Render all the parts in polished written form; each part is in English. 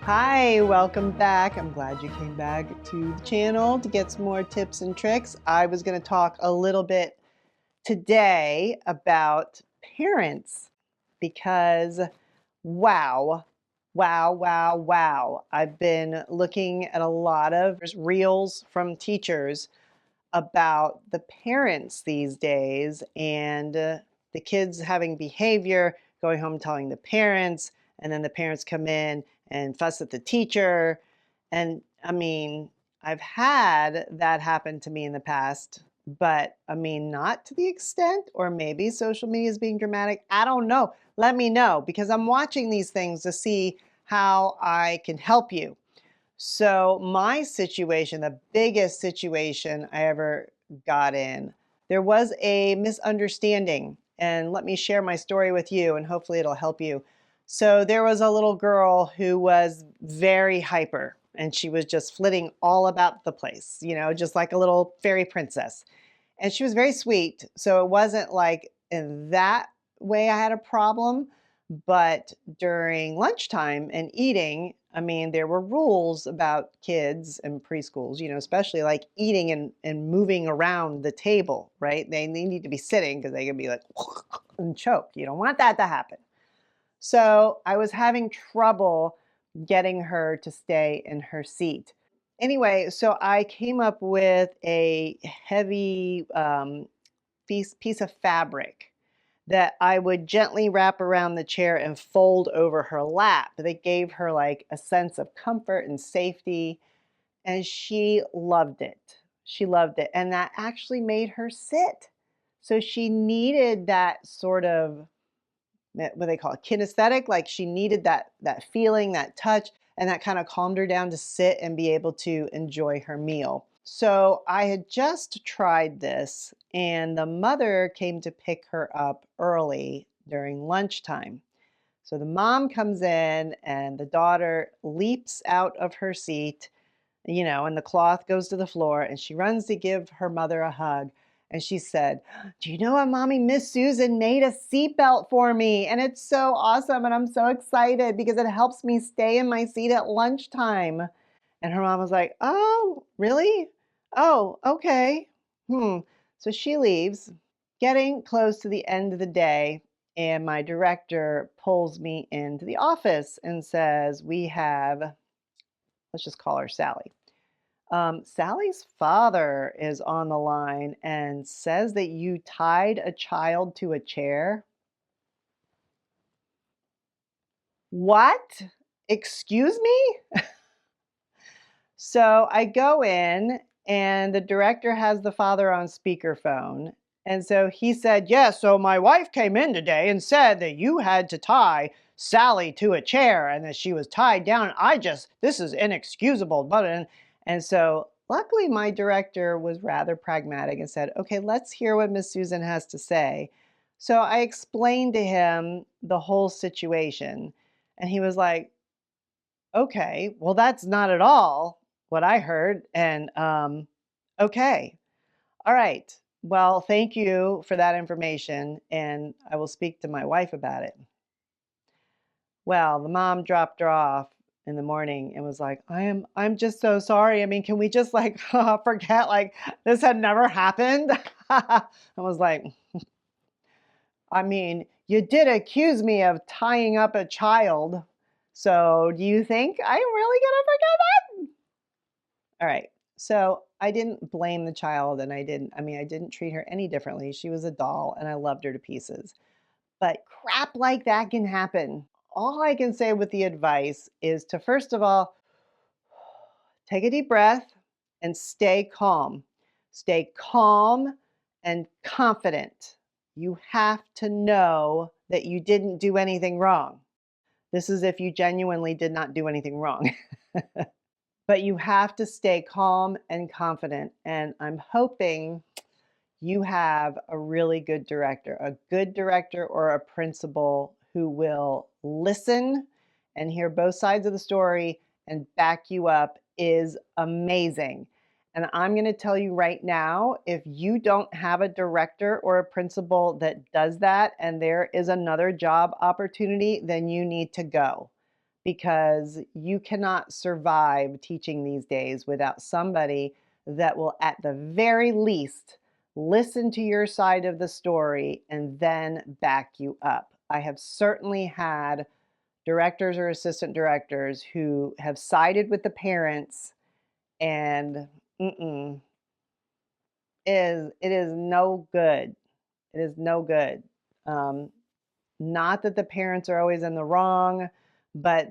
Hi, welcome back. I'm glad you came back to the channel to get some more tips and tricks. I was going to talk a little bit today about parents because wow, wow. I've been looking at a lot of reels from teachers about the parents these days and the kids having behavior, going home telling the parents, and then the parents come in and fuss at the teacher. And I mean, I've had that happen to me in the past, but I mean, not to the extent, or maybe social media is being dramatic. I don't know. Let me know because I'm watching these things to see how I can help you. So, my situation, the biggest situation I ever got in, there was a misunderstanding. And let me share my story with you, and hopefully, it'll help you. So, there was a little girl who was very hyper, and she was just flitting all about the place, just like a little fairy princess. And she was very sweet. So, it wasn't like in that way I had a problem. But during lunchtime and eating, I mean, there were rules about kids and preschools, especially like eating and moving around the table, right? They need to be sitting because they can be like and choke. You don't want that to happen. So I was having trouble getting her to stay in her seat. Anyway, so I came up with a heavy piece of fabric that I would gently wrap around the chair and fold over her lap. That gave her like a sense of comfort and safety, and she loved it. She loved it, and that actually made her sit. So she needed that sort of what they call it, kinesthetic, like she needed that feeling, that touch, and that kind of calmed her down to sit and be able to enjoy her meal. So I had just tried this, and the mother came to pick her up early during lunchtime. So the mom comes in, and the daughter leaps out of her seat, and the cloth goes to the floor, and she runs to give her mother a hug. And she said, "Do you know what, Mommy? Miss Susan made a seatbelt for me. And it's so awesome. And I'm so excited because it helps me stay in my seat at lunchtime." And her mom was like, "Oh, really? Oh, okay. Hmm." So she leaves, getting close to the end of the day. And my director pulls me into the office and says, "We have, let's just call her Sally. Sally's father is on the line and says that you tied a child to a chair." What? Excuse me? So I go in, and the director has the father on speakerphone. And so he said, "Yes, so my wife came in today and said that you had to tie Sally to a chair and that she was tied down. This is inexcusable." And so luckily, my director was rather pragmatic and said, "Okay, let's hear what Miss Susan has to say." So I explained to him the whole situation. And he was like, "Okay, well, that's not at all what I heard." And okay, all right. Well, thank you for that information, and I will speak to my wife about it. Well, the mom dropped her off in the morning and was like, I'm just so sorry. I mean, can we just like forget like this had never happened?" I was like, "I mean, you did accuse me of tying up a child. So do you think I'm really gonna forget that?" All right. So I didn't blame the child, and I didn't treat her any differently. She was a doll and I loved her to pieces. But crap like that can happen. All I can say with the advice is to, first of all, take a deep breath and stay calm. Stay calm and confident. You have to know that you didn't do anything wrong. This is if you genuinely did not do anything wrong. But you have to stay calm and confident. And I'm hoping you have a good director or a principal who will listen and hear both sides of the story and back you up is amazing. And I'm going to tell you right now, if you don't have a director or a principal that does that and there is another job opportunity, then you need to go because you cannot survive teaching these days without somebody that will, at the very least, listen to your side of the story and then back you up. I have certainly had directors or assistant directors who have sided with the parents and mm-mm, it is no good. It is no good. Um, Not that the parents are always in the wrong, but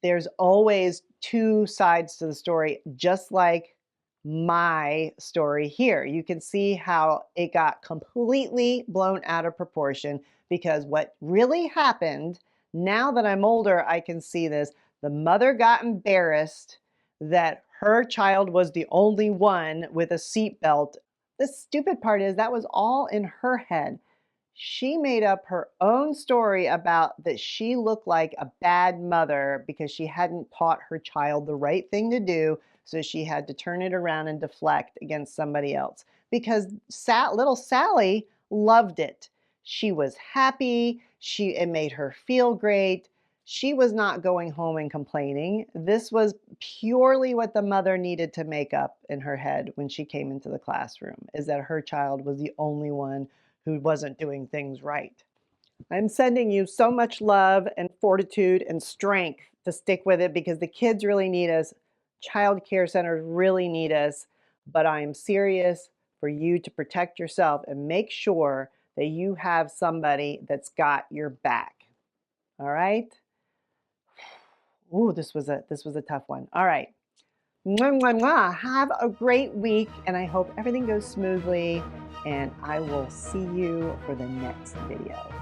there's always two sides to the story, just like my story here. You can see how it got completely blown out of proportion because what really happened, now that I'm older, I can see this. The mother got embarrassed that her child was the only one with a seatbelt. The stupid part is that was all in her head. She made up her own story about that she looked like a bad mother because she hadn't taught her child the right thing to do. So she had to turn it around and deflect against somebody else. Because little Sally loved it. She was happy. It made her feel great. She was not going home and complaining. This was purely what the mother needed to make up in her head when she came into the classroom, is that her child was the only one who wasn't doing things right. I'm sending you so much love and fortitude and strength to stick with it because the kids really need us. Child care centers really need us. But I am serious for you to protect yourself and make sure that you have somebody that's got your back. All right? Ooh, this was a tough one. All right. Mwah, mwah, mwah. Have a great week, and I hope everything goes smoothly. And I will see you for the next video.